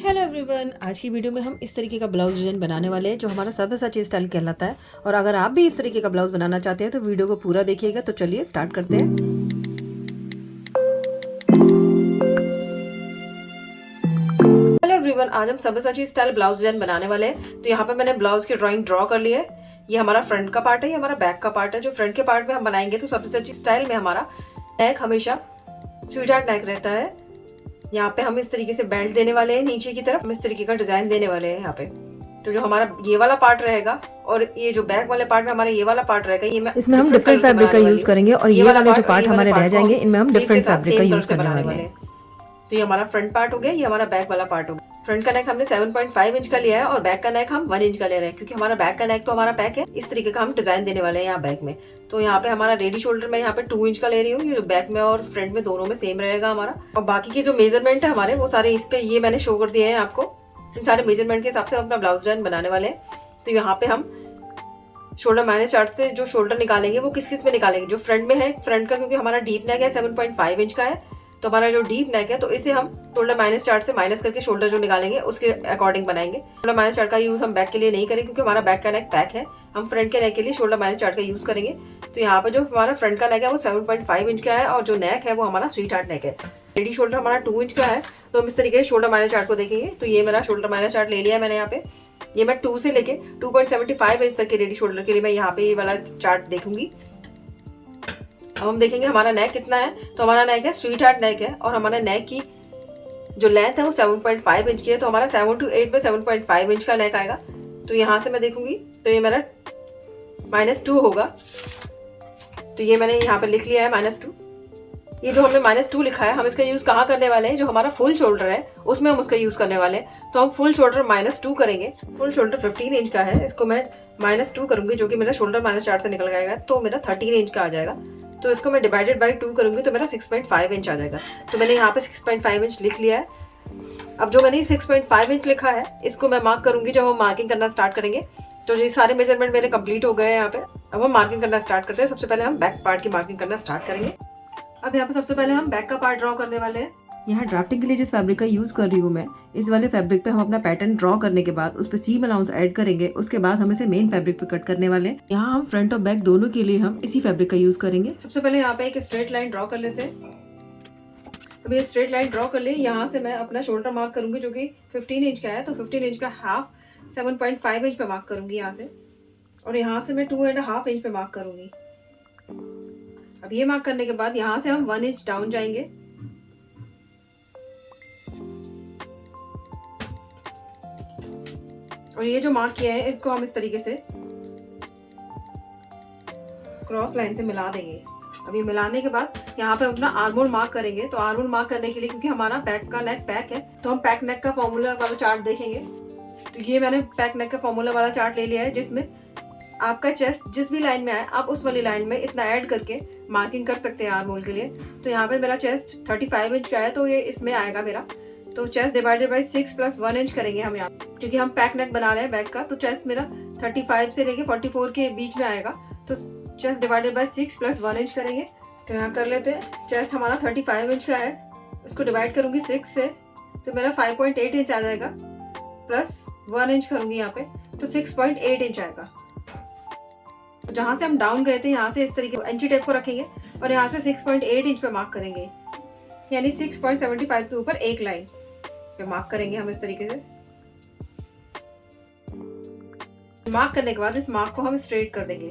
Hello everyone, आज की video में हम इस तरीके का ब्लाउज डिजाइन बनाने वाले हैं जो हमारा सब्यसाची स्टाइल कहलाता है। और अगर आप भी इस तरीके का ब्लाउज बनाना चाहते हैं तो वीडियो को पूरा देखिएगा। तो चलिए स्टार्ट करते हैं। हेलो एवरीवन, आज हम सब्यसाची स्टाइल ब्लाउज डिजाइन बनाने वाले हैं। तो यहाँ पे मैंने ब्लाउज की ड्राइंग ड्रॉ कर ली है। ये हमारा फ्रंट का पार्ट है, ये हमारा बैक का पार्ट है। जो फ्रंट के पार्ट में हम बनाएंगे तो सब्यसाची स्टाइल में हमारा नेक हमेशा स्वीट हार्ट नेक रहता है। यहाँ पे हम इस तरीके से बेल्ट देने वाले हैं, नीचे की तरफ हम इस तरीके का डिजाइन देने वाले हैं यहाँ पे। तो जो हमारा ये वाला पार्ट रहेगा और ये जो बैक वाले पार्ट में हमारा ये वाला पार्ट रहेगा, ये इसमें हम डिफरेंट फैब्रिक का यूज करेंगे और ये वाले जो पार्ट हमारे रह जाएंगे इनमें हम डिफरेंट फैब्रिक का यूज करने वाले हैं। तो ये हमारा फ्रंट पार्ट हो गया, ये हमारा बैक वाला पार्ट हो गया। फ्रंट का नेक हमने 7.5 इंच का लिया है और बैक का नेक हम 1 इंच का ले रहे हैं, क्योंकि हमारा बैक का नेक तो हमारा पैक है। इस तरीके का हम डिजाइन देने वाले हैं यहाँ बैक में। तो यहाँ पे हमारा रेडी शोल्डर में यहाँ पे 2 इंच का ले रही हूँ, ये बैक में और फ्रंट में दोनों में सेम रहेगा हमारा। और बाकी की जो मेजरमेंट है हमारे वो सारे इस पे ये मैंने शो कर दिए हैं आपको। इन सारे मेजरमेंट के हिसाब से हम अपना ब्लाउज डिजाइन बनाने वाले हैं। तो यहाँ पे हम शोल्डर माइनस चार्ट से जो शोल्डर निकालेंगे वो किस किस में निकालेंगे। जो फ्रंट में है, फ्रंट का क्योंकि हमारा डीप नेक है 7.5 इंच का है, तो हमारा जो डीप नेक है तो इसे हम शोल्डर माइनस चार्ट से माइनस करके शोल्डर जो निकालेंगे उसके अकॉर्डिंग बनाएंगे। शोल्डर माइनस चार्ट का यूज हम बैक के लिए नहीं करेंगे, क्योंकि हमारा बैक का नेक पैक है। हम फ्रंट के नेक के लिए शोल्डर माइनस चार्ट का यूज करेंगे। तो यहाँ पे जो हमारा फ्रंट का नेक है वो 7.5 इंच का है और जो नेक है वो हमारा स्वीट हार्ट नेक है। रेडी शोल्डर हमारा 2 इंच का है। तो हम इस तरीके से शोल्डर माइनस चार्ट को देखेंगे। तो ये मेरा शोल्डर माइनस चार्ट ले लिया है मैंने यहाँ पे। ये मैं 2 से लेके 2.75 इंच तक के रेडी शोल्डर के लिए मैं यहाँ पे ये वाला चार्ट देखूंगी। अब हम देखेंगे हमारा नेक कितना है। तो हमारा नेक है स्वीट हार्ट नेक है और हमारा नेक की जो लेंथ है वो 7.5 इंच की है। तो हमारा 7 to 8 में 7.5 इंच का नेक आएगा। तो यहाँ से मैं देखूंगी तो ये मेरा -2 होगा। तो ये मैंने यहाँ पे लिख लिया है -2। ये जो हमने -2 लिखा है, हम इसका यूज कहाँ करने वाले हैं, जो हमारा फुल शोल्डर है उसमें हम उसका यूज करने वाले हैं। तो हम फुल शोल्डर -2 करेंगे। फुल शोल्डर 15 इंच का है, इसको मैं -2 करूंगी, जो कि मेरा शोल्डर माइनस चार्ट से निकल जाएगा। तो मेरा 13 इंच का आ जाएगा। तो इसको मैं डिवाइडेड बाई 2 करूंगी तो मेरा 6.5 इंच आ जाएगा। तो मैंने यहाँ पे 6.5 इंच लिख लिया है। अब जो मैंने 6.5 इंच लिखा है इसको मैं मार्क करूंगी जब हम मार्किंग करना स्टार्ट करेंगे। तो ये सारे मेजरमेंट मेरे कंप्लीट हो गए हैं यहाँ पे। अब हम मार्किंग करना स्टार्ट करते हैं। सबसे पहले हम बैक पार्ट की मार्किंग करना स्टार्ट करेंगे। अब यहाँ पे सबसे पहले हम बैक का पार्ट ड्रॉ करने वाले हैं। यहाँ ड्राफ्टिंग के लिए जिस फैब्रिक का यूज कर रही हूँ मैं, इस वाले फैब्रिक पे हम अपना पैटर्न ड्रॉ करने के बाद उस पर सीम अलाउंस ऐड करेंगे। उसके बाद हम इसे मेन फैब्रिक पे कट करने वाले हैं। यहाँ हम फ्रंट और बैक दोनों के लिए हम इसी फैब्रिक का यूज करेंगे। सबसे पहले यहाँ पे एक स्ट्रेट लाइन ड्रॉ कर लेते हैं। अब ये स्ट्रेट लाइन ड्रॉ कर ले। यहाँ से मैं अपना शोल्डर मार्क करूंगी, जो कि 15 इंच का है। तो 15 इंच का हाफ 7.5 इंच पे मार्क करूंगी यहाँ से, और यहाँ से मैं 2.5 इंच पे मार्क करूंगी। अब ये मार्क करने के बाद यहाँ से हम 1 इंच डाउन जाएंगे। और ये जो मार्क किया है इसको हम इस तरीके से क्रॉस लाइन से मिला देंगे। अब ये मिलाने के बाद यहाँ पे अपना आर्मोल मार्क करेंगे। तो आर्मोल मार्क करने के लिए, क्योंकि हमारा बैक का नेक पैक है, तो हम पैक नेक का फॉर्मूला वाला चार्ट देखेंगे। तो ये मैंने पैक नेक का फॉर्मूला वाला चार्ट ले लिया है, जिसमें आपका चेस्ट जिस भी लाइन में आए आप उस वाली लाइन में इतना ऐड करके मार्किंग कर सकते हैं आर्मोल के लिए। तो यहाँ पे मेरा चेस्ट 35 इंच का है, तो ये इसमें आएगा मेरा। तो चेस्ट डिवाइडेड बाई 6 + 1 इंच करेंगे हम यहाँ, क्योंकि हम पैक नेक बना रहे हैं बैक का। तो चेस्ट मेरा 35 से लेके 44 के बीच में आएगा। तो चेस्ट डिवाइडेड बाई 6 + 1 इंच करेंगे। तो यहाँ कर लेते हैं। चेस्ट हमारा 35 इंच का है, इसको डिवाइड करूंगी 6 से, तो मेरा 5.8 इंच आ जाएगा। प्लस 1 इंच करूंगी यहाँ पे, तो 6.8 इंच आएगा। तो जहाँ से हम डाउन गए थे यहाँ से इस तरीके इंची टेप को रखेंगे और यहाँ से 6.8 इंच पे मार्क करेंगे, यानी 6.75 के ऊपर एक लाइन पे मार्क करेंगे हम इस तरीके से। मार्क करने के बाद इस मार्क को हम स्ट्रेट कर देंगे।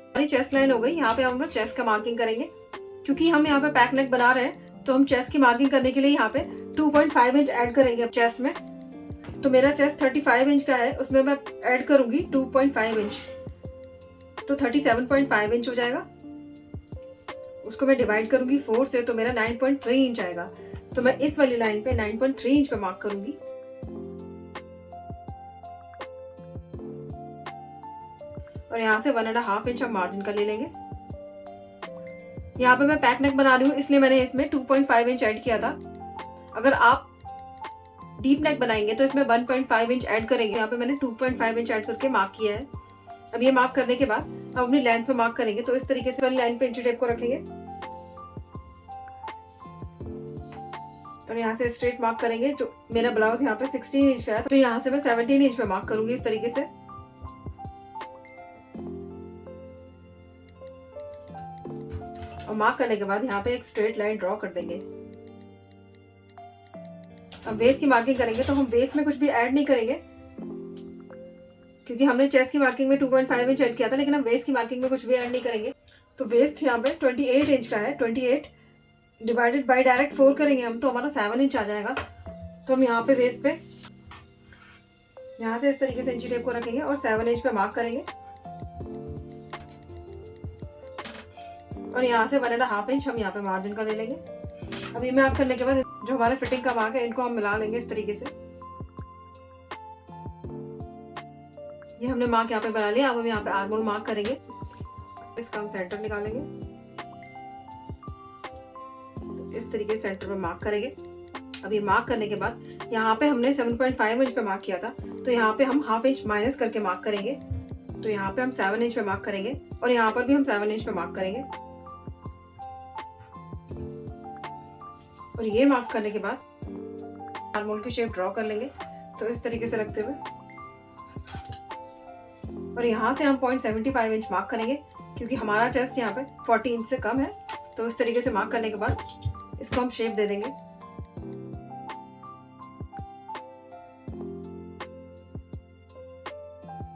हमारी चेस्ट लाइन हो गई। यहाँ पे हम चेस्ट का मार्किंग करेंगे, क्योंकि हम यहाँ पे पैक नेक बना रहे हैं। तो हम चेस्ट की मार्किंग करने के लिए यहाँ पे 2.5 इंच ऐड करेंगे अब चेस्ट में। तो मेरा चेस्ट 35 इंच का है, उसमें मैं ऐड करूंगी 2.5 इंच, तो 37.5 इंच हो जाएगा। उसको मैं डिवाइड करूंगी 4 से, तो मेरा 9.3 इंच आएगा। तो मैं इस वाली लाइन पे 9.3 इंच पे मार्क करूंगी। और यहाँ से 1.5 इंच हम मार्जिन का ले लेंगे। यहाँ पे मैं पैक नेक बना रही हूँ, इसलिए मैंने इसमें 2.5 इंच ऐड किया था। अगर आप डीप नेक बनाएंगे तो इसमें 1.5 इंच ऐड करेंगे। यहाँ पे मैंने 2.5 इंच ऐड करके मार्क किया है। अब ये मार्क करने के बाद हम अपनी लेंथ पे मार्क करेंगे। तो इस तरीके से वाली लाइन पे इंची टेप को रखेंगे। और यहाँ से स्ट्रेट मार्क करेंगे। जो मेरा ब्लाउज यहाँ पे 16 इंच का है तो यहाँ से मैं 17 इंच पे मार्क करूंगी इस तरीके से। और मार्क करने के बाद यहाँ पे एक स्ट्रेट लाइन ड्रॉ कर देंगे। अब वेस्ट की मार्किंग करेंगे तो हम वेस्ट में कुछ भी ऐड नहीं करेंगे, क्योंकि हमने चेस्ट की मार्किंग में 2.5 इंच ऐड किया था, लेकिन हम वेस्ट की मार्किंग में कुछ भी ऐड नहीं करेंगे। तो वेस्ट यहाँ पे 28 इंच का है, 28 डिवाइडेड बाय डायरेक्ट 4 करेंगे हम तो हमारा 7 इंच आ जाएगा। तो हम यहाँ पे वेस्ट पे यहाँ से इस तरीके से इंची टेप को रखेंगे और 7 इंच पे मार्क करेंगे। और यहाँ से 1.5 इंच हम यहाँ पे मार्जिन का ले लेंगे। अब ये मार्क करने के बाद जो हमारे फिटिंग का मार्क है इनको हम मिला लेंगे इस तरीके से। ये हमने मार्क यहाँ पे बना लिया। अब हम यहाँ पे आर्म होल मार्क करेंगे। इसका हम सेंटर निकालेंगे, इस तरीके से सेंटर पे मार्क करेंगे। अब ये मार्क करने के बाद यहाँ पे हमने 7.5 इंच पे मार्क किया था तो यहाँ पे हम ½ इंच माइनस करके मार्क करेंगे। तो यहाँ पे हम 7 इंच पे मार्क करेंगे और यहाँ पर भी हम 7 इंच पे मार्क करेंगे। और ये मार्क करने के बाद आर्म होल की शेप ड्रॉ कर लेंगे, तो इस तरीके से रखते हुए। और यहाँ से हम 0.75 इंच मार्क करेंगे, क्योंकि हमारा चेस्ट यहाँ पे 40 इंच से कम है। तो इस तरीके से मार्क करने के बाद इसको हम शेप दे देंगे।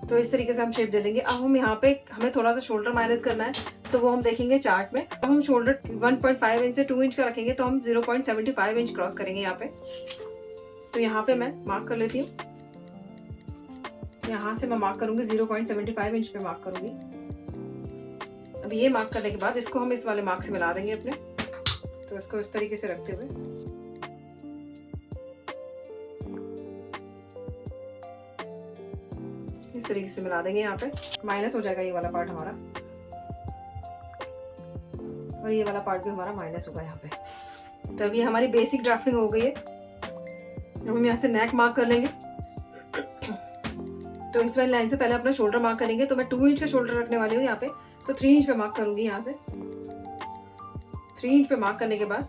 तो इस तरीके से हम शेप दे देंगे। अब हम यहाँ पे हमें थोड़ा सा शोल्डर माइनस करना है, तो वो हम देखेंगे चार्ट में। अब हम शोल्डर 1.5 इंच से 2 इंच का रखेंगे तो हम 0.75 इंच क्रॉस करेंगे यहाँ पे। तो यहाँ पे मैं मार्क कर लेती हूँ। यहाँ से मैं मार्क करूंगी 0.75 इंच पे मार्क करूंगी। अब ये मार्क करने के बाद इसको हम इस वाले मार्क से मिला देंगे अपने। तो इसको इस तरीके से रखते हुए इस तरीके से मिला देंगे। यहाँ पे माइनस हो जाएगा ये वाला पार्ट हमारा, और ये वाला पार्ट भी हमारा माइनस होगा यहाँ पे। तो अभी हमारी बेसिक ड्राफ्टिंग हो गई है। अब हम यहाँ से नेक मार्क कर लेंगे। तो इस वाली लाइन से पहले अपना शोल्डर मार्क करेंगे। तो मैं 2 इंच का शोल्डर रखने वाली हूँ यहाँ पे, तो 3 इंच पे मार्क करूंगी। यहाँ से 3 इंच पे मार्क करने के बाद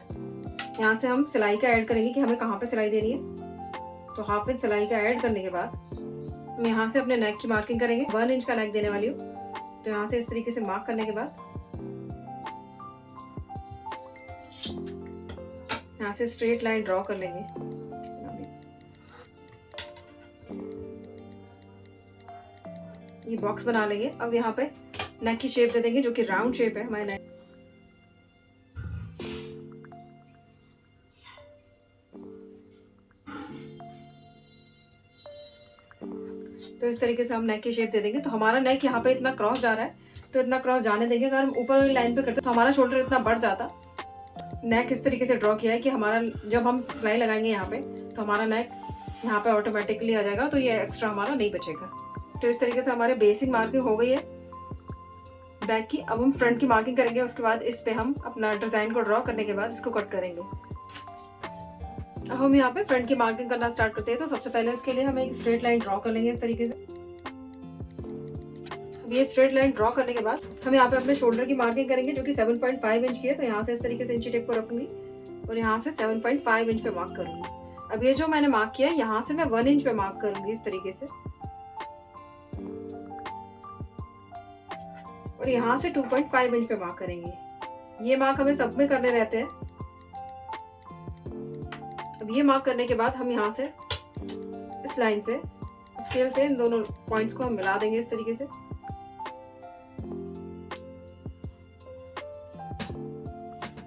यहाँ से हम सिलाई का ऐड करेंगे कि हमें कहाँ पे सिलाई देनी है। तो ½ इंच सिलाई का ऐड करने के बाद हम यहाँ से अपने नेक की मार्किंग करेंगे। 1 इंच का नेक देने वाली हूँ। तो यहाँ से इस तरीके से मार्क करने के बाद यहाँ से स्ट्रेट लाइन ड्रॉ कर लेंगे। ये बॉक्स बना लेंगे। अब यहाँ पे नेक की शेप दे देंगे, जो कि राउंड शेप है हमारे नेक। तो इस तरीके से हम नेक की शेप दे देंगे। तो हमारा नेक यहाँ पे इतना क्रॉस जा रहा है, तो इतना क्रॉस जाने देंगे। अगर हम ऊपर वाली लाइन पे करते तो हमारा शोल्डर इतना बढ़ जाता। नेक इस तरीके से ड्रॉ किया है कि हमारा जब हम सिलाई लगाएंगे यहाँ पे तो हमारा नेक यहाँ पे ऑटोमेटिकली आ जाएगा, तो ये एक्स्ट्रा हमारा नहीं बचेगा। तो इस तरीके से हमारे बेसिक मार्किंग हो गई है बैक की। अब हम फ्रंट की मार्किंग करेंगे। उसके बाद इस पे हम अपना डिजाइन को ड्रॉ करने के बाद इसको कट करेंगे। अब हम यहाँ पे फ्रंट की मार्किंग करना स्टार्ट करते हैं। तो सबसे पहले उसके लिए हम एक स्ट्रेट लाइन ड्रॉ कर लेंगे इस तरीके से। अब ये स्ट्रेट लाइन ड्रॉ करने के बाद हम यहाँ पे अपने शोल्डर की मार्किंग करेंगे, जो कि 7.5 इंच की है। तो यहाँ से इस तरीके से इंची टेप को रखूंगी और यहाँ से 7.5 इंच पे मार्क करूंगी। अब ये जो मैंने मार्क किया है यहाँ से मैं 1 इंच पे मार्क करूंगी इस तरीके से, और यहाँ से 2.5 इंच पे मार्क करेंगे। ये मार्क हमें सब में करने रहते हैं। अब ये मार्क करने के बाद हम यहाँ से इस लाइन से स्केल से इन दोनों पॉइंट्स को हम मिला देंगे इस तरीके से।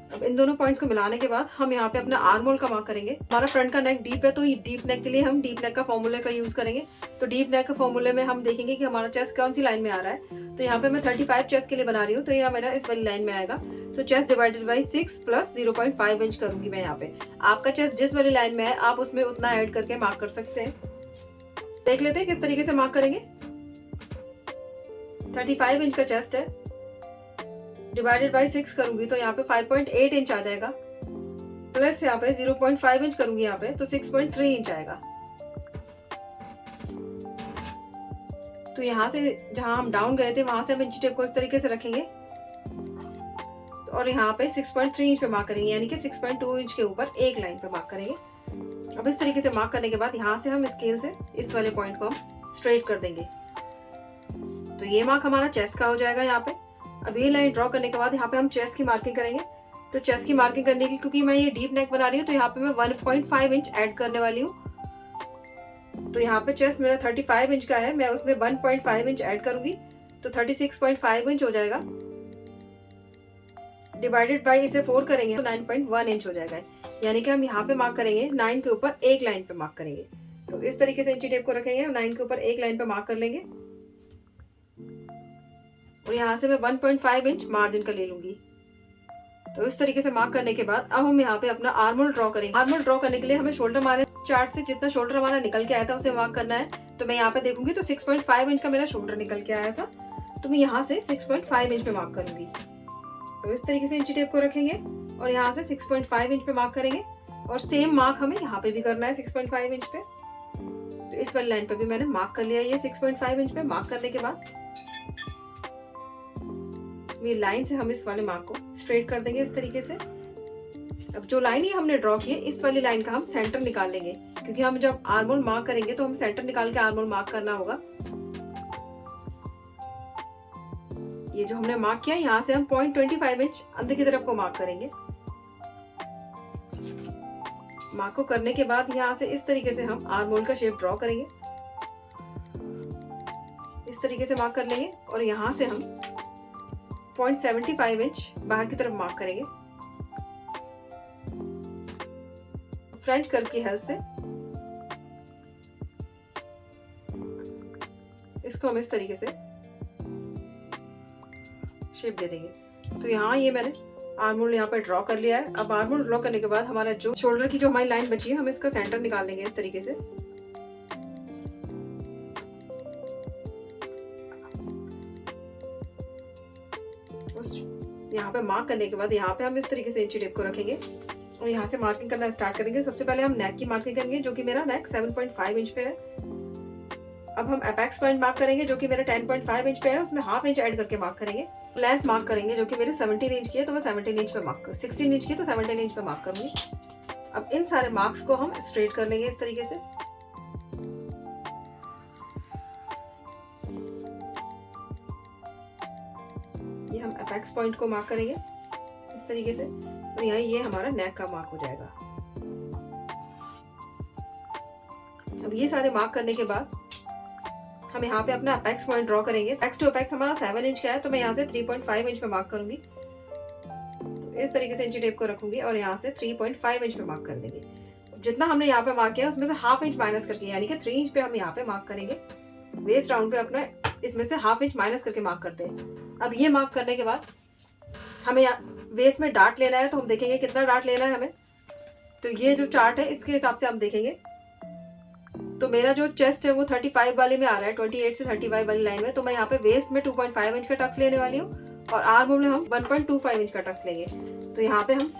अब इन दोनों पॉइंट्स को मिलाने के बाद हम यहाँ पे अपना आर्म होल का मार्क करेंगे। हमारा फ्रंट का नेक डीप है, तो ये डीप नेक के लिए हम डीप नेक का फॉर्मूले का यूज करेंगे। तो डीप नेक के फॉर्मूले में हम देखेंगे कि हमारा चेस्ट कौन सी लाइन में आ रहा है। तो यहाँ पे मैं 35 चेस्ट के लिए बना रही हूँ, तो यह मेरा इस वाली लाइन में आएगा। तो chest divided by 6 plus 0.5 inch करूंगी मैं यहाँ पे। आपका चेस्ट जिस वाली लाइन में है आप उसमें उतना ऐड करके मार्क कर सकते हैं। देख लेते हैं किस तरीके से मार्क करेंगे। 35 इंच का चेस्ट है, डिवाइडेड बाई 6 करूंगी तो यहाँ पे 5.8 इंच आ जाएगा। प्लस यहाँ पे 0.5 इंच करूंगी यहाँ पे तो 6.3 इंच आएगा। तो यहाँ से जहां हम डाउन गए थे वहां से हम इंची टेप को इस तरीके से रखेंगे। तो और यहाँ पे 6.3 इंच पे मार्क करेंगे, यानी कि 6.2 इंच के ऊपर एक लाइन पे मार्क करेंगे। अब इस तरीके से मार्क करने के बाद यहाँ से हम स्केल से इस वाले पॉइंट को हम स्ट्रेट कर देंगे। तो ये मार्क हमारा चेस्ट का हो जाएगा यहाँ पे। अब ये लाइन ड्रॉ करने के बाद यहाँ पे हम चेस्ट की मार्किंग करेंगे। तो चेस्ट की मार्किंग करने की, क्योंकि मैं ये डीप नेक बना रही हूँ, तो यहाँ पे मैं 1.5 इंच ऐड करने वाली हूँ। तो यहाँ पे चेस्ट मेरा 35 इंच का है, मैं उसमें 1.5 इंच ऐड करूंगी, तो 36.5 इंच हो जाएगा। डिवाइडेड बाय इसे 4 करेंगे तो 9.1 इंच हो जाएगा। यानी कि हम यहाँ पे मार्क करेंगे 9 के ऊपर एक लाइन पे मार्क करेंगे। तो इस तरीके से इंची टेप को रखेंगे, 9 के ऊपर एक लाइन पे मार्क कर लेंगे और यहाँ से मैं 1.5 इंच मार्जिन का ले लूंगी। तो इस तरीके से मार्क करने के बाद अब हम यहाँ पे अपना आर्म होल ड्रॉ करेंगे। आर्म होल ड्रॉ करने के लिए हमें शोल्डर हमारे चार्ट से जितना शोल्डर हमारा निकल के आया था उसे मार्क करना है। तो मैं यहाँ पे देखूंगी तो 6.5 इंच का मेरा शोल्डर निकल के आया था, तो मैं यहाँ से 6.5 इंच पे मार्क करूंगी। तो इस तरीके से इंची टेप को रखेंगे और यहाँ से 6.5 इंच पे मार्क करेंगे और सेम मार्क हमें यहाँ पे भी करना है 6.5 इंच पे। तो इस वाली लाइन पे भी मैंने मार्क कर लिया ये 6.5 इंच पे। मार्क करने के बाद ये लाइन से हम इस वाले मार्क को स्ट्रेट कर देंगे इस तरीके से। अब जो लाइन ही हमने ड्रॉ की है इस वाली लाइन का हम सेंटर निकाल लेंगे, क्योंकि हम जब आर्म होल मार्क करेंगे तो हम सेंटर निकाल के आर्म होल मार्क करना होगा। ये जो हमने मार्क किया यहाँ से हम 0.25 इंच अंदर की तरफ को मार्क करेंगे। मार्क को करने के बाद यहाँ से इस तरीके से हम आर्म होल का शेप ड्रॉ करेंगे। इस तरीके से मार्क कर लेंगे और यहाँ से हम 0.75 इंच बाहर की तरफ मार्क करेंगे फ्रंट कर्व की हेल्प से। इसको हम इस तरीके से शेप दे देंगे। तो यहाँ ये मैंने आर्म होल यहाँ पे ड्रॉ कर लिया है। अब आर्म होल ड्रॉ करने के बाद हमारा जो शोल्डर की जो हमारी लाइन बची है हम इसका सेंटर निकाल लेंगे इस तरीके से। यहाँ पे मार्क करने के बाद यहाँ पे हम इस तरीके से इंची टेप को रखेंगे और यहाँ से मार्किंग करना स्टार्ट करेंगे। सबसे पहले हम नेक की मार्किंग करेंगे, जो कि मेरा नेक 7.5 इंच पे है। अब हम एपेक्स पॉइंट मार्क करेंगे जो कि मेरा 10.5 इंच पे है, उसमें हाफ इंच ऐड करके मार्क करेंगे। लेंथ मार्क करेंगे जो कि मेरे 17 इंच की है, तो मैं 17 इंच पे मार्क कर 16 इंच की तो 17 इंच पे मार्क करूंगी। अब इन सारे मार्क्स को हम स्ट्रेट कर लेंगे इस तरीके से। ये हम एपेक्स पॉइंट को मार्क करेंगे इस तरीके से और यहाँ ये हमारा नेक का मार्क हो जाएगा। अब ये सारे मार्क करने के बाद हम यहाँ पे अपना अपेक्स पॉइंट ड्रॉ करेंगे। अपेक्स टू अपेक्स हमारा 7 इंच का है, तो मैं यहाँ से 3.5 इंच पे मार्क करूंगी। तो इस तरीके से इंची टेप को रखूंगी और यहाँ से 3.5 इंच पे मार्क कर देंगे। जितना हमने यहाँ पे मार्क किया उसमें से हाफ इंच माइनस करके, यानी कि 3 इंच पे हम यहाँ पे मार्क करेंगे। वेस्ट राउंड पे अपना इसमें से हाफ इंच माइनस करके मार्क करते हैं। अब ये मार्क करने के बाद हमें वेस्ट में डार्ट लेना है, तो हम देखेंगे कितना डार्ट लेना है हमें। तो ये जो चार्ट है इसके हिसाब से हम देखेंगे। तो मेरा जो चेस्ट है वो 35 वाले में आ रहा है, 28 से 35 वाली लाइन में। तो मैं यहाँ पे वेस्ट में 2.5 इंच का टक्स लेने वाली हूँ और आर्म होल में हम 1.25 इंच का टक्स लेंगे। तो यहाँ पे हम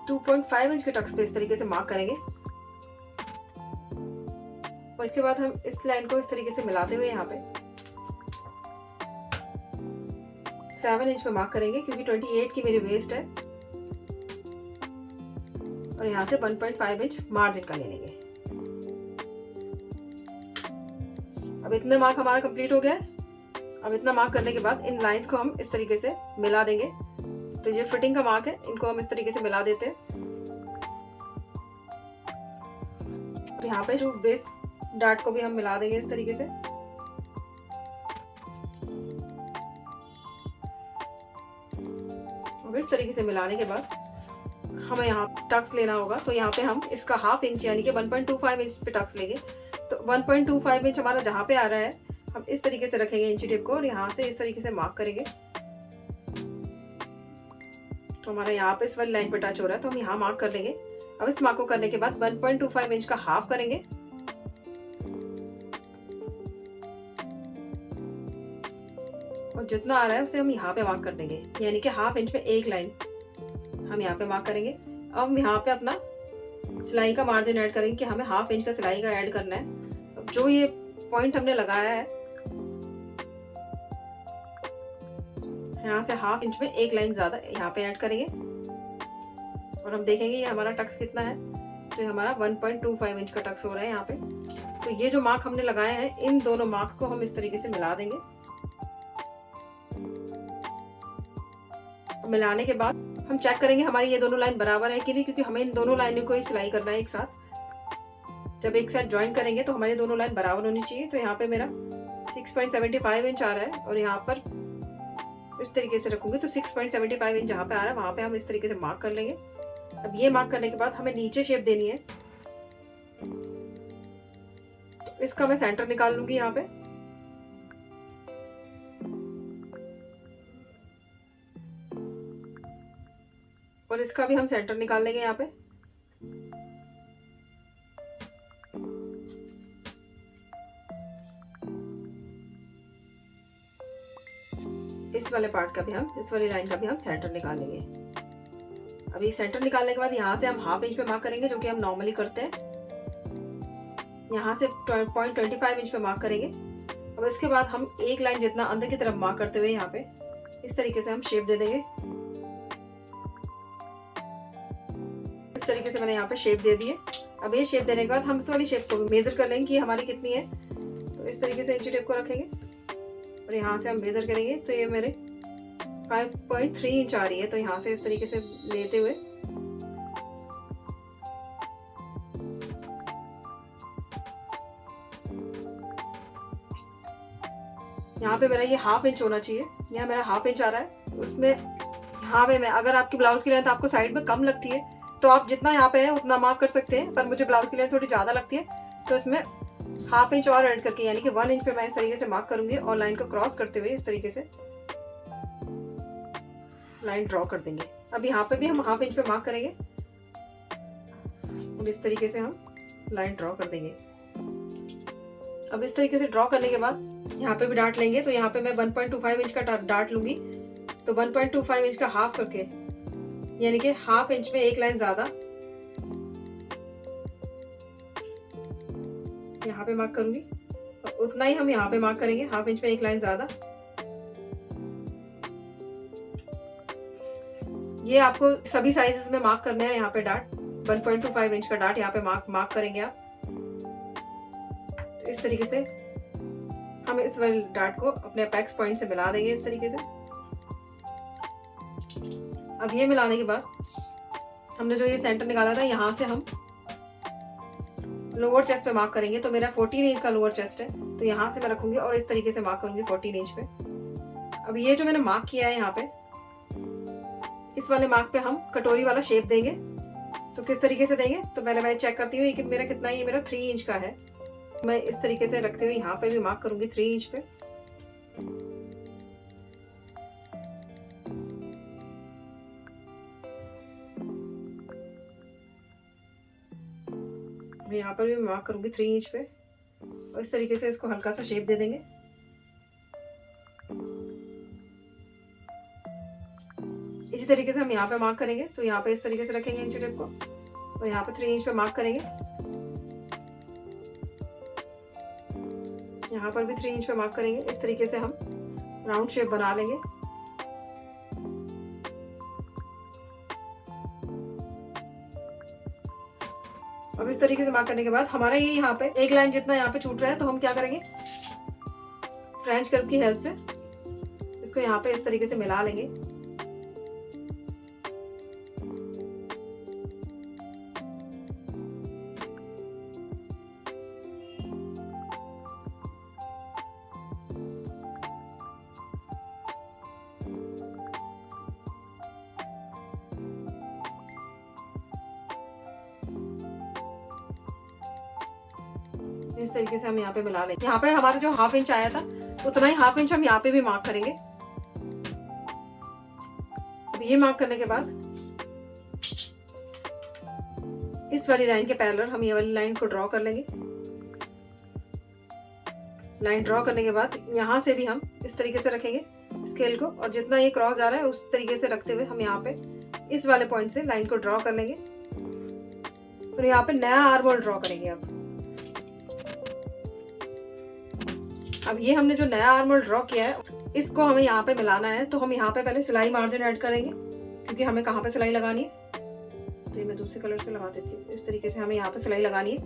2.5 इंच के टक्स पे इस तरीके से मार्क करेंगे और इसके बाद हम इस लाइन को इस तरीके से मिलाते हुए यहाँ पे 7 इंच पे मार्क करेंगे, क्योंकि 28 की मेरी वेस्ट है। और यहाँ से 1.5 इंच मार्जिन का ले लेंगे। अब इतने मार्क हमारा कंप्लीट हो गया है। अब इतना मार्क करने के बाद इन लाइंस को हम इस तरीके से मिला देंगे। तो ये फिटिंग का मार्क है, इनको हम इस तरीके से मिला देते हैं। यहाँ पे जो वेस्ट डार्ट को भी हम मिला देंगे इस तरीके से। अब इस तरीके से मिलाने के बाद हमें यहाँ टक्स लेना होगा। तो यहाँ पे हम इसका हाफ इंच यानी कि 1.25 इंच पे टक्स लेंगे। तो 1.25 इंच हमारा जहाँ पे आ रहा है हम इस तरीके से रखेंगे इंची टेप को और यहाँ से इस तरीके से मार्क करेंगे। तो हमारा यहाँ पे इस वाली लाइन पे टच हो रहा है, तो हम यहाँ मार्क कर लेंगे। अब इस मार्क को करने के बाद 1.25 इंच का हाफ करेंगे और जितना आ रहा है उसे हम यहाँ पे मार्क कर देंगे, यानी कि हाफ इंच में एक लाइन हम यहाँ पे मार्क करेंगे। अब हम यहाँ पे अपना सिलाई का मार्जिन ऐड करेंगे कि हमें हाफ इंच का सिलाई का ऐड करना है। जो ये पॉइंट हमने लगाया है यहाँ से 1/2 इंच में एक लाइन ज़्यादा यहाँ पे ऐड करेंगे और हम देखेंगे ये हमारा टक्स कितना है। तो ये हमारा 1.25 इंच का टक्स हो रहा है यहाँ पे। तो ये जो मार्क हमने लगाए हैं, इन दोनों मार्क को हम इस तरीके से मिला देंगे। तो मिलाने के बाद हम चेक करेंगे हमारी ये दोनों लाइन बराबर है कि नहीं, क्योंकि हमें इन दोनों लाइनों को ही सिलाई करना है एक साथ। जब एक साथ ज्वाइन करेंगे तो हमारी दोनों लाइन बराबर होनी चाहिए। तो यहाँ पे मेरा 6.75 इंच आ रहा है और यहाँ पर इस तरीके से रखूंगी तो 6.75 इंच जहाँ पे आ रहा है वहां पे हम इस तरीके से मार्क कर लेंगे। अब ये मार्क करने के बाद हमें नीचे शेप देनी है, तो इसका मैं सेंटर निकाल लूंगी यहाँ पे। और इसका भी हम सेंटर निकाल लेंगे यहाँ पे। इस वाले पार्ट का भी हम, इस वाली लाइन का भी हम सेंटर निकाल लेंगे। अब ये सेंटर निकालने के बाद यहाँ से हम 1/2 इंच पे मार्क करेंगे, जो कि हम नॉर्मली करते हैं। यहाँ से 0.25 इंच पे मार्क करेंगे। अब इसके बाद हम एक लाइन जितना अंदर की तरफ मार्क करते हुए यहाँ पे इस तरीके से हम शेप दे देंगे। इस तरीके से मैंने यहाँ पे शेप दे दी है। अब ये शेप देने के बाद हम इस वाली शेप को मेजर कर लेंगे कि हमारी कितनी है। तो इस तरीके से इंची टेप को रखेंगे और यहाँ से हम मेजर करेंगे। तो ये मेरे 5.3 इंच आ रही है। तो यहाँ से इस तरीके से लेते हुए यहाँ पे मेरा ये 1/2 इंच होना चाहिए। यहाँ मेरा 1/2 इंच आ रहा है। उसमें यहाँ पे मैं, अगर आपकी ब्लाउज की लेंथ आपको साइड में कम लगती है तो आप जितना यहाँ पे है उतना मार्क कर सकते हैं, पर मुझे ब्लाउज की लेंथ थोड़ी ज़्यादा लगती है तो इसमें 1/2 इंच और ऐड करके, यानी कि 1 इंच पे मैं इस तरीके से मार्क करूंगी और लाइन को क्रॉस करते हुए इस तरीके से लाइन ड्रॉ कर देंगे। अब यहाँ पे भी हम 1/2 इंच पे मार्क करेंगे और इस तरीके से हम लाइन ड्रॉ कर देंगे। अब इस तरीके से ड्रॉ करने के बाद यहाँ पे भी डाट लेंगे। तो यहाँ पे मैं 1.25 इंच का डाट लूंगी। तो 1.25 इंच का हाफ करके, यानी कि 1/2 इंच में एक लाइन ज्यादा यहाँ पे मार्क करूंगी और उतना ही हम यहाँ पे मार्क करेंगे, 1/2 इंच में एक लाइन ज्यादा। ये आपको सभी साइजेस में मार्क करना है। यहाँ पे डाट 1.25 इंच का डाट यहाँ पे मार्क करेंगे आप। तो इस तरीके से हम इस वाले डाट को अपने अपेक्स पॉइंट से मिला देंगे इस तरीके से। अब ये मिलाने के बाद हमने जो ये सेंटर निकाला था, यहाँ से हम लोअर चेस्ट पे मार्क करेंगे। तो मेरा 14 इंच का लोअर चेस्ट है, तो यहाँ से मैं रखूंगी और इस तरीके से मार्क करूंगी 14 इंच पे। अब ये जो मैंने मार्क किया है यहाँ पे, इस वाले मार्क पे हम कटोरी वाला शेप देंगे। तो किस तरीके से देंगे, तो पहले मैं चेक करती हूँ कि मेरा कितना है। ये मेरा 3 इंच का है। मैं इस तरीके से रखते हुए यहाँ पे भी मार्क करूंगी 3 इंच पे। यहाँ पर भी मार्क करूंगी 3 इंच पे और इस तरीके से इसको हल्का सा शेप दे देंगे। इसी तरीके से हम यहाँ पे मार्क करेंगे। तो यहाँ पे इस तरीके से रखेंगे इंची टेप को और यहाँ पे 3 इंच पे मार्क करेंगे। यहाँ पर भी 3 इंच पे मार्क करेंगे। इस तरीके से हम राउंड शेप बना लेंगे। अब इस तरीके से मार्क करने के बाद हमारा ये यहाँ पे एक लाइन जितना यहाँ पे छूट रहा है, तो हम क्या करेंगे, फ्रेंच कर्व की हेल्प से इसको यहाँ पे इस तरीके से मिला लेंगे। इस तरीके से हम यहाँ पे मिला लेंगे। यहाँ पे हमारा जो 1/2 इंच आया था उतना ही 1/2 इंच हम यहाँ पे भी मार्क करेंगे। अब ये मार्क करने के बाद इस वाली लाइन के पैरेलल हम ये वाली लाइन को ड्रॉ कर लेंगे। लाइन ड्रॉ करने के बाद यहाँ से भी हम इस तरीके से रखेंगे स्केल को, और जितना ये क्रॉस जा रहा है उस तरीके से रखते हुए हम यहाँ पे इस वाले पॉइंट से लाइन को ड्रॉ कर लेंगे और यहाँ पे नया आर्म होल ड्रॉ करेंगे। अब ये हमने जो नया आर्म होल ड्रॉ किया है इसको हमें यहाँ पे मिलाना है, तो हम यहाँ पे पहले सिलाई मार्जिन ऐड करेंगे, क्योंकि हमें कहाँ पे सिलाई लगानी है। तो ये मैं दूसरे कलर से लगा देती हूँ। इस तरीके से हमें यहाँ पे सिलाई लगानी है।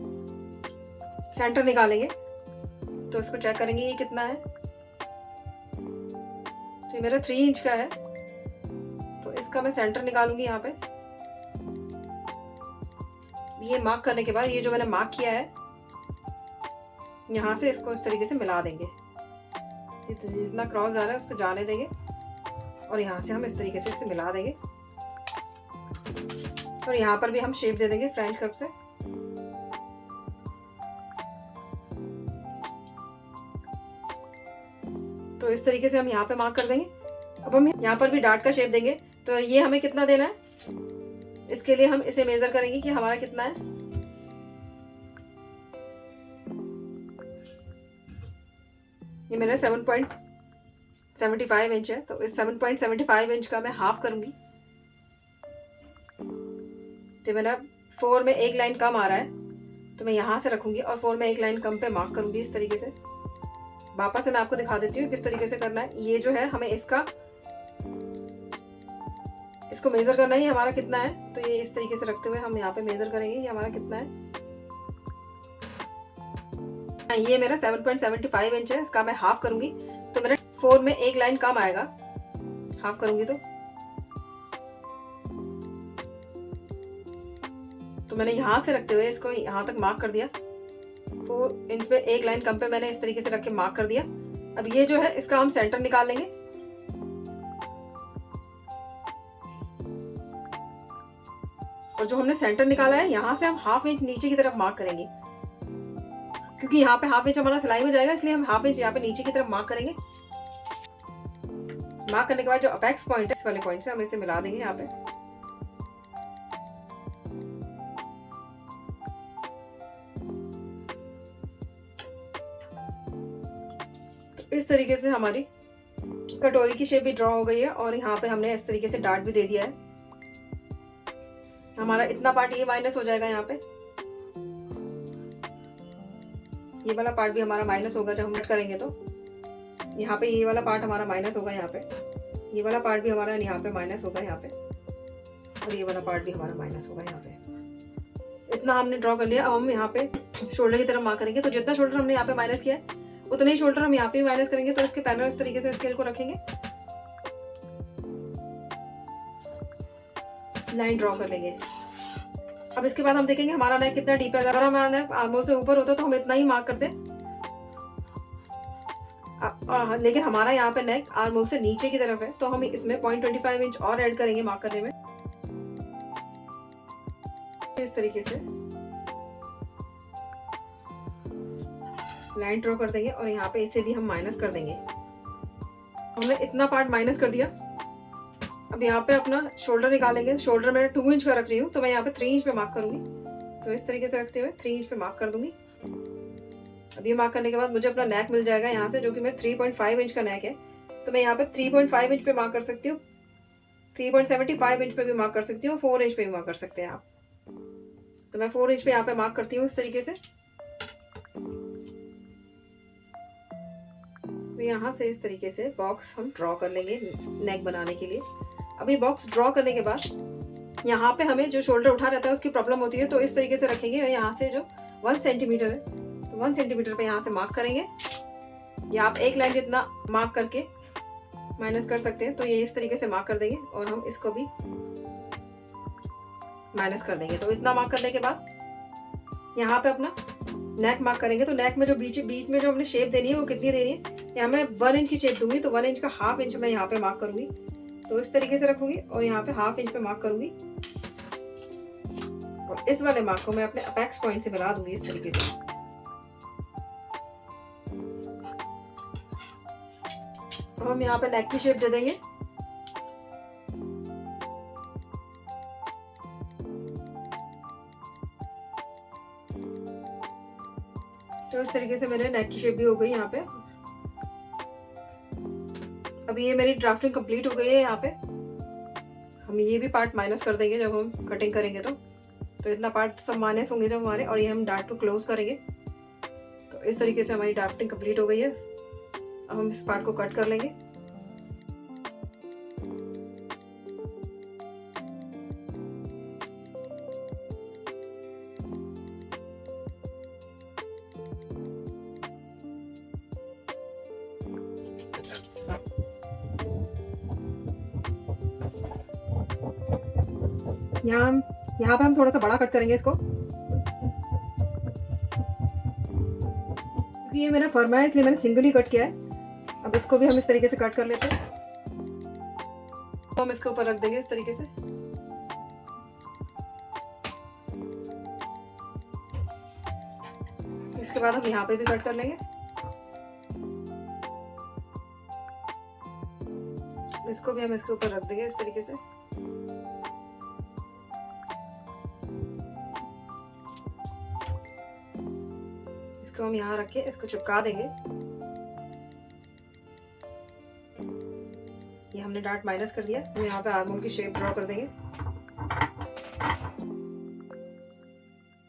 सेंटर निकालेंगे तो इसको चेक करेंगे ये कितना है। तो ये मेरा 3 इंच का है, तो इसका मैं सेंटर निकालूंगी यहाँ पे। ये मार्क करने के बाद ये जो मैंने मार्क किया है यहाँ से इसको इस तरीके से मिला देंगे। जितना क्रॉस जा रहा है उसको जाने देंगे और यहाँ से हम इस तरीके से इसे मिला देंगे और यहाँ पर भी हम शेप दे देंगे फ्रेंच कर्व से। तो इस तरीके से हम यहाँ पे मार्क कर देंगे। अब हम यहाँ पर भी डार्ट का शेप देंगे। तो ये हमें कितना देना है, इसके लिए हम इसे मेजर करेंगे कि हमारा कितना है। ये मेरा 7.75 इंच है, तो इस 7.75 इंच का मैं हाफ करूंगी। तो मेरा 4 में एक लाइन कम आ रहा है, तो मैं यहाँ से रखूंगी और 4 में एक लाइन कम पे मार्क करूंगी इस तरीके से। वापस से मैं आपको दिखा देती हूँ किस तरीके से करना है। ये जो है हमें इसको मेजर करना है, हमारा कितना है। तो ये इस तरीके से रखते हुए हम यहाँ पे मेजर करेंगे ये हमारा कितना है। ये मेरा 7.75 इंच है, इसका मैं हाफ करूंगी। तो मेरा 4 में एक लाइन कम आएगा हाफ करूंगी। तो मैंने यहाँ से रखते हुए इसको यहाँ तक मार्क कर दिया। 4 इंच पे एक लाइन कम पे मैंने इस तरीके से रख के मार्क कर दिया। अब ये जो है इसका हम सेंटर निकाल लेंगे। और जो हमने सेंटर निकाला है यहाँ से हम हाफ इंच नीचे की तरफ मार्क करेंगे, क्योंकि यहाँ पे हाफ इंच हमारा सिलाई में जाएगा, इसलिए हम हाफ इंच यहाँ पे नीचे की तरफ मार्क करेंगे। मार्क करने के बाद जो अपेक्स पॉइंट है इस वाले पॉइंट से हम इसे मिला देंगे यहाँ पे। तो इस तरीके से हमारी कटोरी की शेप भी ड्रॉ हो गई है और यहाँ पे हमने इस तरीके से डार्ट भी दे दिया है। हमारा इतना पार्ट ये माइनस हो जाएगा यहाँ पे। ये वाला पार्ट भी हमारा माइनस होगा जब हम कट करेंगे। तो यहाँ पे ये वाला पार्ट हमारा माइनस होगा यहाँ पे, ये वाला पार्ट भी हमारा यहाँ पे माइनस होगा यहाँ पे, और ये वाला पार्ट भी हमारा माइनस होगा यहाँ पे। इतना हमने ड्रॉ कर लिया। अब हम यहाँ पे शोल्डर की तरफ मार्क करेंगे। तो जितना शोल्डर हमने यहाँ पे माइनस किया है उतना ही शोल्डर हम यहाँ पे माइनस करेंगे। तो इसके पैरेलल इस तरीके से स्केल को रखेंगे, लाइन ड्रॉ कर लेंगे। अब इसके बाद हम देखेंगे हमारा नेक कितना डीप है। अगर हमारा नेक आर्मोल से ऊपर होता तो हम इतना ही मार्क करते, लेकिन हमारा यहाँ पे नेक आर्मोल से नीचे की तरफ है, तो हम इसमें 0.25 इंच और ऐड करेंगे मार्क करने में। इस तरीके से लाइन ड्रॉ कर देंगे और यहाँ पे इसे भी हम माइनस कर देंगे। हमने इतना पार्ट माइनस कर दिया। अब यहाँ पे अपना शोल्डर निकालेंगे। शोल्डर मैं 2 इंच का रख रही हूँ, तो मैं यहाँ पे 3 इंच पे मार्क करूंगी। तो इस तरीके से रखते हुए 3 इंच पे मार्क कर दूंगी। अब ये मार्क करने के बाद मुझे अपना नेक मिल जाएगा यहाँ से, जो कि मैं 3.5 इंच का नेक है। तो मैं यहाँ पे 3.5 इंच पे मार्क कर सकती हूँ, 3.75 इंच पे भी मार्क कर सकती हूँ, 4 इंच पे भी मार्क कर सकते हैं आप। तो मैं 4 इंच पे यहाँ पे मार्क करती हूँ इस तरीके से। तो यहाँ से इस तरीके से बॉक्स हम ड्रॉ कर लेंगे नेक बनाने के लिए। अभी बॉक्स ड्रॉ करने के बाद यहाँ पे हमें जो शोल्डर उठा रहता है उसकी प्रॉब्लम होती है, तो इस तरीके से रखेंगे। यहाँ से जो 1 सेंटीमीटर है, तो 1 सेंटीमीटर पे यहाँ से मार्क करेंगे, या आप एक लाइन जितना मार्क करके माइनस कर सकते हैं। तो ये इस तरीके से मार्क कर देंगे और हम इसको भी माइनस कर देंगे। तो इतना मार्क करने के बाद यहाँ पे अपना नेक मार्क करेंगे। तो नेक में जो बीच में जो हमने शेप देनी है वो कितनी देनी है, यहाँ मैं 1 इंच की शेप दूंगी। तो 1 इंच का हाफ इंच मैं यहाँ पे मार्क करूंगी। तो इस तरीके से रखूंगी और यहाँ पे हाफ इंच पे मार्क करूंगी और इस वाले मार्क को मैं अपने अपेक्स पॉइंट से मिला दूंगी इस तरीके से। अब हम यहाँ पे नेक की शेप दे देंगे। तो इस तरीके से मेरे नेक की शेप भी हो गई यहाँ पे। अभी ये मेरी ड्राफ्टिंग कंप्लीट हो गई है। यहाँ पे हम ये भी पार्ट माइनस कर देंगे जब हम कटिंग करेंगे। तो इतना पार्ट सब माइनस होंगे जब हमारे, और ये हम डार्ट को क्लोज करेंगे। तो इस तरीके से हमारी ड्राफ्टिंग कंप्लीट हो गई है। अब हम इस पार्ट को कट कर लेंगे। यहाँ पे हम थोड़ा सा बड़ा कट करेंगे इसको, क्योंकि ये मेरा फर्मा है इसलिए मैंने सिंगल ही कट किया है। अब इसको भी हम इस तरीके से कट कर लेते हैं, तो हम इसके ऊपर रख देंगे इस तरीके से। इसके बाद हम यहाँ पे भी कट कर लेंगे। इसको भी हम इसके ऊपर रख देंगे इस तरीके से। इसको हम यहाँ रख के इसको चिपका देंगे। ये हमने डार्ट माइनस कर दिया। हम यहाँ पे आर्मोल की शेप ड्रॉ कर देंगे।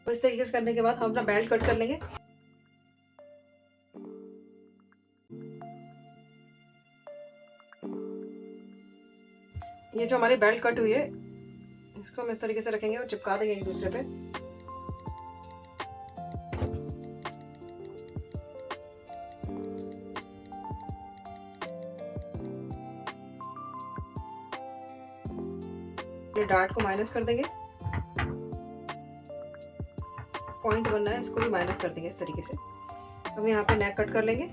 तो इस तरीके से करने के बाद हम अपना बेल्ट कट कर लेंगे। ये जो हमारी बेल्ट कट हुई है इसको हम इस तरीके से रखेंगे और चिपका देंगे एक दूसरे पे। डार्ट को माइनस कर देंगे, पॉइंट बनना है इसको भी माइनस कर देंगे इस तरीके से। हम यहाँ पे नेक कट कर लेंगे।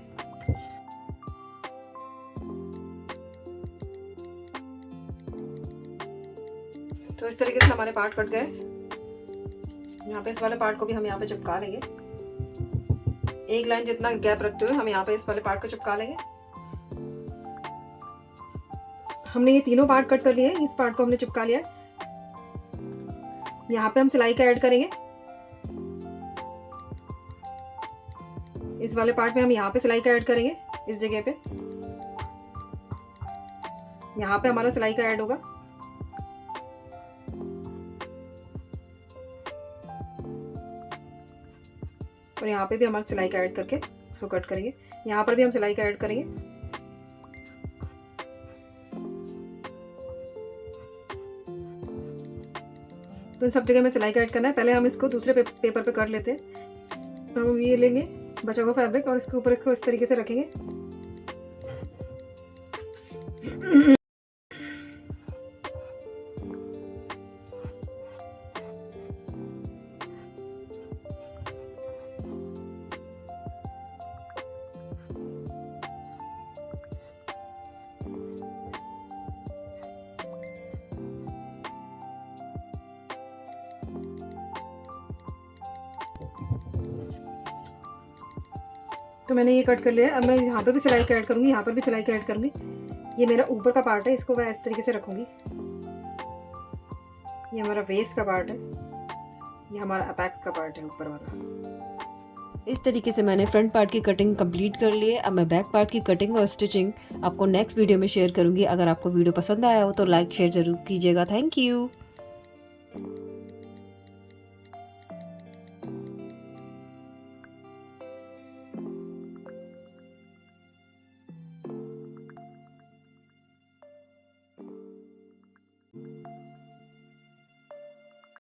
तो इस तरीके से हमारे पार्ट कट गए। यहाँ पे इस वाले पार्ट को भी हम यहाँ पे चिपका लेंगे। एक लाइन जितना गैप रखते हुए हम यहाँ पे इस वाले पार्ट को चिपका लेंगे। हमने ये तीनों पार्ट कट कर लिए हैं, इस पार्ट को हमने चिपका लिया है। यहाँ पे हम सिलाई का ऐड करेंगे। इस वाले पार्ट में हम यहाँ पे सिलाई का ऐड करेंगे, इस जगह पे यहाँ पे हमारा सिलाई का ऐड होगा। और यहाँ पे भी हमारा सिलाई का ऐड करके इसको कट करेंगे। यहाँ पर भी हम सिलाई का ऐड करेंगे। तो इन सब जगह में सिलाई का ऐड करना है। पहले हम इसको दूसरे पेपर पे कर लेते हैं। तो हम ये लेंगे बचा हुआ फैब्रिक और इसके ऊपर इसको इस तरीके से रखेंगे। तो मैंने ये कट कर लिया। अब मैं यहाँ पे भी सिलाई का ऐड करूँगी, यहाँ पर भी सिलाई का ऐड करूँगी। ये मेरा ऊपर का पार्ट है, इसको मैं इस तरीके से रखूँगी। ये हमारा वेस्ट का पार्ट है, ये हमारा अपेक्स का पार्ट है ऊपर वाला। इस तरीके से मैंने फ्रंट पार्ट की कटिंग कंप्लीट कर ली है। अब मैं बैक पार्ट की कटिंग और स्टिचिंग आपको नेक्स्ट वीडियो में शेयर करूँगी। अगर आपको वीडियो पसंद आया हो तो लाइक शेयर ज़रूर कीजिएगा। Thank you.